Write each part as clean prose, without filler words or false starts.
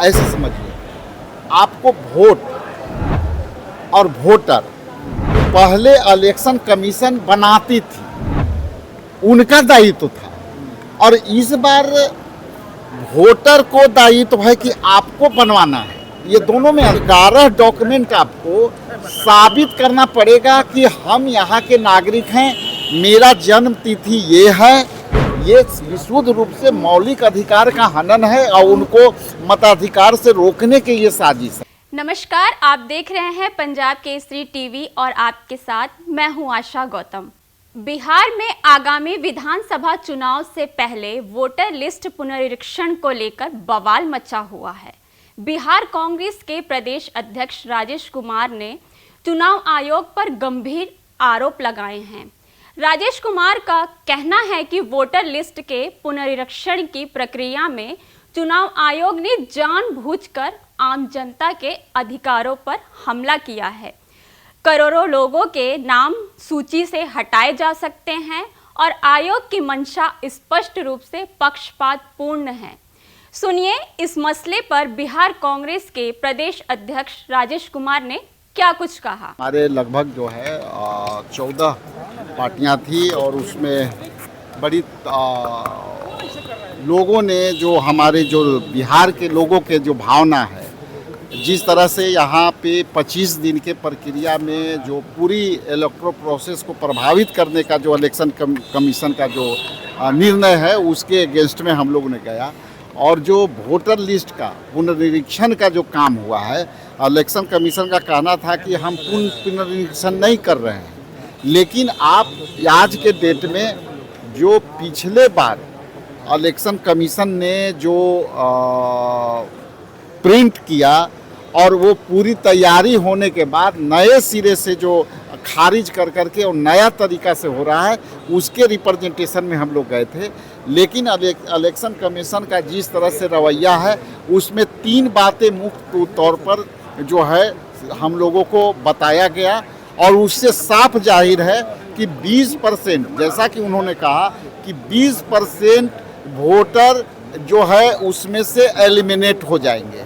ऐसे समझिए, आपको वोट और वोटर पहले इलेक्शन कमीशन बनाती थी, उनका दायित्व था, और इस बार वोटर को दायित्व है कि आपको बनवाना है। ये दोनों में 11 डॉक्यूमेंट आपको साबित करना पड़ेगा कि हम यहाँ के नागरिक हैं, मेरा जन्म तिथि ये है। ये विशुद्ध रूप से मौलिक अधिकार का हनन है और उनको मताधिकार से रोकने के ये साजिश है। नमस्कार, आप देख रहे हैं पंजाब केसरी टीवी और आपके साथ मैं हूं आशा गौतम। बिहार में आगामी विधानसभा चुनाव से पहले वोटर लिस्ट पुनरीक्षण को लेकर बवाल मचा हुआ है। बिहार कांग्रेस के प्रदेश अध्यक्ष राजेश कुमार ने चुनाव आयोग पर गंभीर आरोप लगाए हैं। राजेश कुमार का कहना है कि वोटर लिस्ट के पुनरीक्षण की प्रक्रिया में चुनाव आयोग ने जानबूझकर आम जनता के अधिकारों पर हमला किया है। करोड़ों लोगों के नाम सूची से हटाए जा सकते हैं और आयोग की मंशा स्पष्ट रूप से पक्षपातपूर्ण है। सुनिए इस मसले पर बिहार कांग्रेस के प्रदेश अध्यक्ष राजेश कुमार ने क्या कुछ कहा। हमारे लगभग जो है 14 पार्टियां थी और उसमें बड़ी लोगों ने जो हमारे जो बिहार के लोगों के जो भावना है, जिस तरह से यहाँ पे 25 दिन के प्रक्रिया में जो पूरी इलेक्ट्रो प्रोसेस को प्रभावित करने का जो इलेक्शन कमीशन का जो निर्णय है, उसके अगेंस्ट में हम लोगों ने गया। और जो वोटर लिस्ट का पुनरीक्षण का जो काम हुआ है, इलेक्शन कमीशन का कहना था कि हम पुनरीक्षण नहीं कर रहे हैं, लेकिन आप आज के डेट में जो पिछले बार इलेक्शन कमीशन ने जो प्रिंट किया और वो पूरी तैयारी होने के बाद नए सिरे से जो खारिज कर करके और नया तरीका से हो रहा है, उसके रिप्रेजेंटेशन में हम लोग गए थे। लेकिन इलेक्शन कमीशन का जिस तरह से रवैया है, उसमें 3 बातें मुख्य तौर पर जो है हम लोगों को बताया गया, और उससे साफ जाहिर है कि 20%, जैसा कि उन्होंने कहा कि 20% वोटर जो है उसमें से एलिमिनेट हो जाएंगे।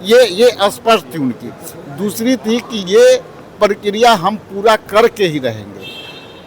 ये स्पष्ट थी उनकी। दूसरी थी कि ये प्रक्रिया हम पूरा करके ही रहेंगे।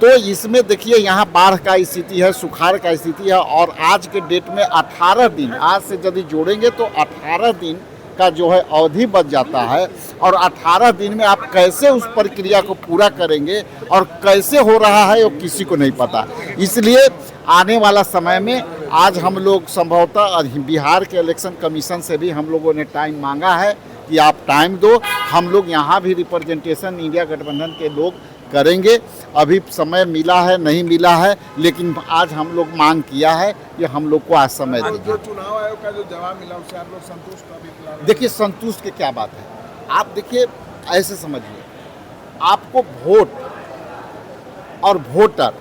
तो इसमें देखिए, यहाँ बाढ़ का स्थिति है, सुखाड़ का स्थिति है, और आज के डेट में 18 दिन, आज से यदि जोड़ेंगे तो 18 दिन का जो है अवधि बच जाता है। और 18 दिन में आप कैसे उस प्रक्रिया को पूरा करेंगे और कैसे हो रहा है वो किसी को नहीं पता। इसलिए आने वाला समय में आज हम लोग संभवतः बिहार के इलेक्शन कमीशन से भी हम लोगों ने टाइम मांगा है कि आप टाइम दो, हम लोग यहाँ भी रिप्रेजेंटेशन इंडिया गठबंधन के लोग करेंगे। अभी समय मिला है नहीं मिला है, लेकिन आज हम लोग मांग किया है कि हम लोग को आज समय दीजिए। जो चुनाव आयोग का जो जवाब मिला उससे आप लोग संतुष्ट अभी फिलहाल? देखिए, संतुष्ट की क्या बात है। आप देखिए, ऐसे समझिए, आपको वोट और वोटर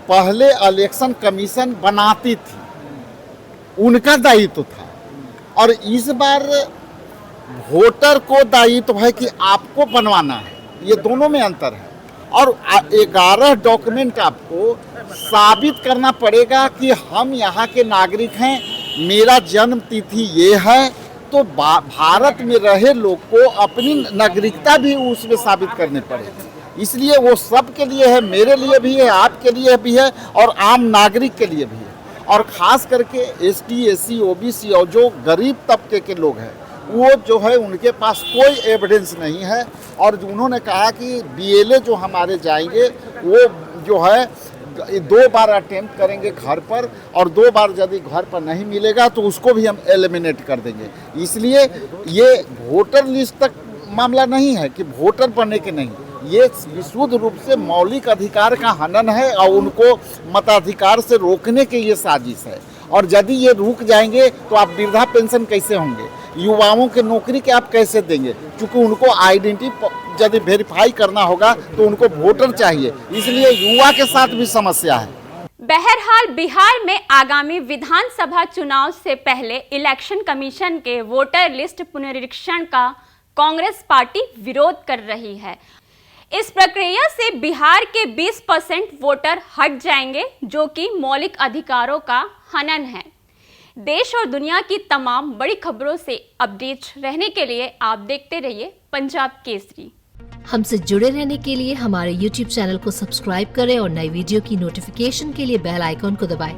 पहले इलेक्शन कमीशन बनाती थी, उनका दायित्व था, और इस बार वोटर को दायित्व है कि आपको बनवाना है। ये दोनों में अंतर है। और 11 डॉक्यूमेंट आपको साबित करना पड़ेगा कि हम यहाँ के नागरिक हैं, मेरा जन्म तिथि ये है। तो भारत में रहे लोग को अपनी नागरिकता भी उसमें साबित करनी पड़ेगी। इसलिए वो सब के लिए है, मेरे लिए भी है, आपके लिए भी है, और आम नागरिक के लिए भी है। और ख़ास करके ST SC OBC और जो गरीब तबके के लोग हैं, वो जो है उनके पास कोई एविडेंस नहीं है। और उन्होंने कहा कि BLA जो हमारे जाएंगे, वो जो है 2 बार अटेम्प्ट करेंगे घर पर, और 2 बार यदि घर पर नहीं मिलेगा तो उसको भी हम एलिमिनेट कर देंगे। इसलिए ये वोटर लिस्ट तक मामला नहीं है कि वोटर बनने के नहीं, ये विशुद्ध रूप से मौलिक अधिकार का हनन है और उनको मताधिकार से रोकने के ये साजिश है। और यदि ये रुक जाएंगे तो आप वृद्धा पेंशन कैसे होंगे, युवाओं के नौकरी के आप कैसे देंगे, क्योंकि उनको आइडेंटिटी यदि वेरीफाई करना होगा तो उनको वोटर चाहिए। इसलिए युवा के साथ भी समस्या है। बहरहाल बिहार में आगामी विधानसभा चुनाव से पहले इलेक्शन कमीशन के वोटर लिस्ट पुनरीक्षण का कांग्रेस पार्टी विरोध कर रही है। इस प्रक्रिया से बिहार के 20% वोटर हट जाएंगे, जो कि मौलिक अधिकारों का हनन है। देश और दुनिया की तमाम बड़ी खबरों से अपडेट रहने के लिए आप देखते रहिए पंजाब केसरी। हमसे जुड़े रहने के लिए हमारे YouTube चैनल को सब्सक्राइब करें और नई वीडियो की नोटिफिकेशन के लिए बेल आइकॉन को दबाएं।